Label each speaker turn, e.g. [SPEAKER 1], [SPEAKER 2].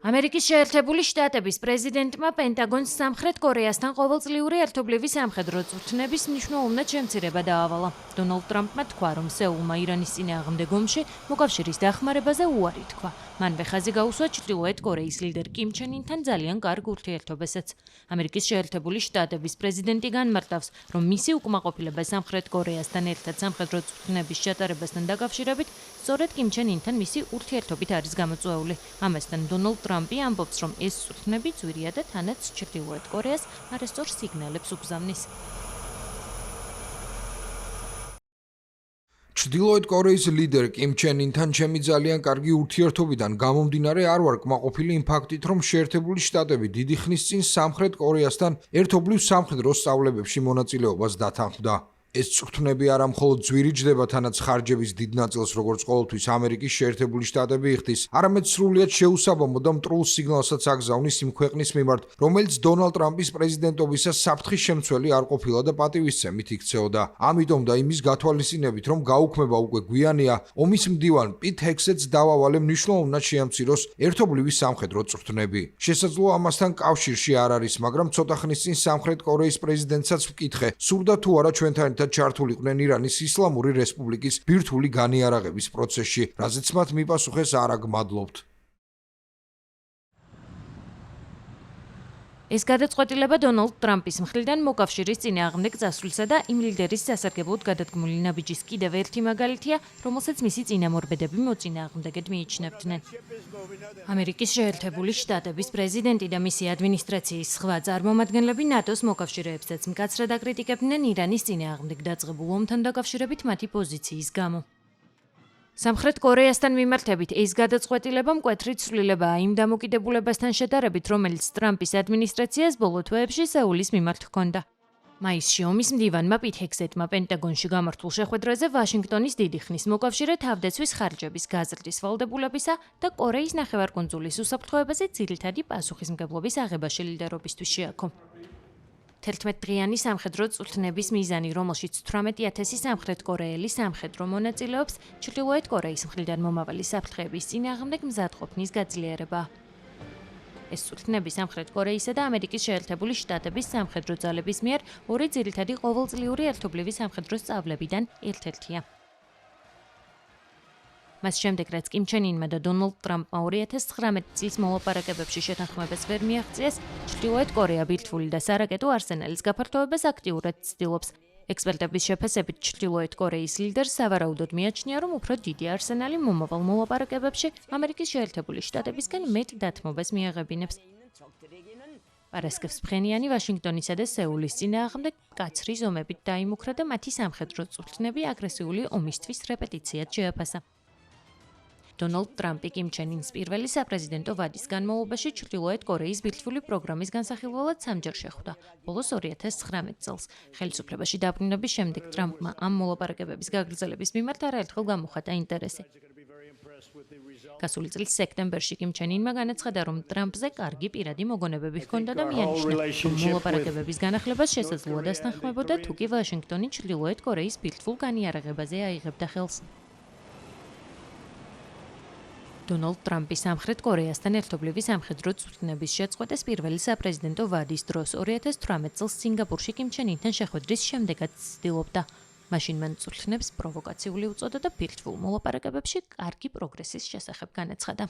[SPEAKER 1] ამერიკის შეერთებული შტატების პრეზიდენტმა პენტაგონს სამხრეთ კორეასთან ყოველწლიური ერთობლივი სამხედრო წვრთნების მნიშვნელოვნად შემცირება დაავალა. დონალდ ტრამპმა თქვა, რომ სეულმა ირანის წინააღმდეგ ომში მოკავშირის დახმარებაზე უარი თქვა. მანვე ხაზი გაუსვა ჩრდილოეთ კორეის ლიდერ კიმ ჩენ ინთან ძალიან კარგ ურთიერთობასაც. ამერიკის შეერთებული შტატების პრეზიდენტი განმარტავს, რომ მისი უკმაყოფილება სამხრეთ კორეასთან ერთად სამხედრო წვრთნების ჩატარებასთან დაკავშირებით სწორედ კიმ ჩენ ინთან მისი ურთიერთობით არის გამოწვეული. ამასთან დონალდ ტრამპი ამბობს, რომ ეს წვრთნები ძვირიადად თანაც ჩრდილოეთ კორეას არასწორ სიგნალებს უგზავნის.
[SPEAKER 2] ჩრდილოეთ კორეის ლიდერ კიმ ჩენ ინთან ჩემი ძალიან კარგი ურთიერთობიდან გამომდინარე არ ვარ კმაყოფილი იმ ფაქტით, რომ შეერთებული შტატები დიდი ხნის წინ სამხრეთ კორეასთან ერთობლივ სამხედრო სწავლებებში მონაწილეობას დათანხმდა. ეს წვრთნები არა მხოლოდ ძვირიჯდება თანაც ხარჯების დიდ ნაწილს, როგორც ყოველთვის ამერიკის შეერთებული შტატები იხდის, არამედ სრულიად შეუსაბამო და მტრულ სიგნალსაც აგზავნის იმ ქვეყნის მიმართ, რომელიც დონალდ ტრამპის პრეზიდენტობისას საფრთხის შემცველი არ ყოფილა და პატივისცემით იქცეოდა. ამიტომ და იმის გათვალისწინებით, რომ გაუქმება უკვე გვიანია, ომის მდივან პიტ ჰექსეტს დავავალე მნიშვნელოვნად შეამციროს ერთობლივი სამხედრო წვრთნები. შესაძლოა ამასთან კავშირში არ არის, მაგრამ ცოტა ხნის წინ სამხრეთ კორეის პრეზიდენტსაც ვკითხე, სურდა თუ არა ჩვენთან ჩართულიყვნენ ირანის ისლამური რესპუბლიკის ბირთვული განიარაღების პროცესში, რაზეც მათ მიპასუხეს არა გმადლობთ.
[SPEAKER 1] ეს გადაწყვეტილება დონალდ ტრამპის მხრიდან მოკავშირის წინააღმდეგ წასვლისა და იმ ლიდერის სასარგებლოდ გადადგმული ნაბიჯის კიდევ ერთი მაგალითია, რომელსაც მისი წინამორბედები მოწინააღმდეგედ მიიჩნევდნენ. ამერიკის შეერთებული შტატების პრეზიდენტი და მისი ადმინისტრაციის სხვა წარმომადგენლები ნატოს მოკავშირეებსაც მკაცრად აკრიტიკებდნენ ირანის წინააღმდეგ დაწყებულ ომთან დაკავშირებით მათი პოზიციის გამო. სამხრეთ კორეასთან მიმართებით ეს გადაწყვეტილება მკვეთრი ცვლილებაა იმ დამოკიდებულებასთან შედარებით, რომელიც ტრამპის ადმინისტრაციას ბოლო თვეებში სეულის მიმართ ჰქონდა. მაისში ომის მდივანმა პიტ ჰექსეტმა პენტაგონში გამართულ შეხვედრაზე ვაშინგტონის დიდი ხნის მოკავშირე თავდაცვის ხარჯების გაზრდის ვალდებულებისა და კორეის ნახევარკუნძულის უსაფრთხოებაზე ძირითადი პასუხისმგებლობის აღებაში ლიდერობისთვის შეაქო. 11 დღიანი სამხედრო წვრთნების მიზანი, რომელშიც 18,000 სამხრეთ კორეელი სამხედრო მონაწილეობს, ჩრდილოეთ კორეის მხრიდან მომავალი საფრთხეების წინააღმდეგ მზადყოფნის გაძლიერებაა. ეს წვრთნები სამხრეთ კორეისა და ამერიკის შეერთებული შტატების სამხედრო ძალების მიერ ორი ძირითადი ყოველწლიური ერთობლივი სამხედრო სწავლებიდან ერთ-ერთია. მას შემდეგ, რაც კიმ ჩენ ინმა და დონალდ ტრამპმა 2019 წლის მოლაპარაკებებში შეთანხმებას ვერ მიაღწიეს, ჩრდილოეთ კორეა ბირთვული და სარაკეტო არსენალის გაფართოებას აქტიურად ცდილობს. ექსპერტების შეფასებით, ჩრდილოეთ კორეის ლიდერს სავარაუდოდ მიაჩნია, რომ უფრო დიდი არსენალი მომავალ მოლაპარაკებებში ამერიკის შეერთებული შტატებისგან მეტ დათმობას მიაღებინებს. პარასკევს ფხენიანი ვაშინგტონისა და სეულის წინააღმდეგ მკაცრი ზომებით დაიმუქრა და მათი სამხედრო წვრთნები აგრესიული ომისთვის რეპეტიციად შეაფასა. დონალდ ტრამპი კიმ ჩენ ინს პირველი საპრეზიდენტო ვადის განმავლობაში ჩრდილოეთ კორეის ბირთვული პროგრამის განსახილველად სამჯერ შეხვდა. ბოლოს 2019 წელს ხელისუფლებაში დაბრუნების შემდეგ ტრამპმა ამ მოლაპარაკებების გაგრძელების მიმართ არაერთხელ გამოხატა ინტერესი. გასული წლის სექტემბერში კიმ ჩენ ინმა განაცხადა, რომ ტრამპზე კარგი პირადი მოგონებები ჰქონდა და მიანიშნა, რომ მოლაპარაკებების განახლებას შესაძლოა დასთანხმებოდა, თუ კი ვაშინგტონი ჩრდილოეთ კორეის ბირთვულ განიარაღებაზე აიღებდა ხელს. დონალდ ტრამპი სამხრეთ კორეასთან ერთობლივი სამხედრო წვრთნების შეწყვეტეს პირველი საპრეზიდენტო ვადის დროს 2018 წელს სინგაპურში კიმ ჩენ ინთან შეხვედრის შემდეგაც ცდილობდა. მაშინ მან წვრთნებს პროვოკაციული უწოდა და ბირთვულ მოლაპარაკებებში კარგი პროგრესის შესახებ განაცხადა.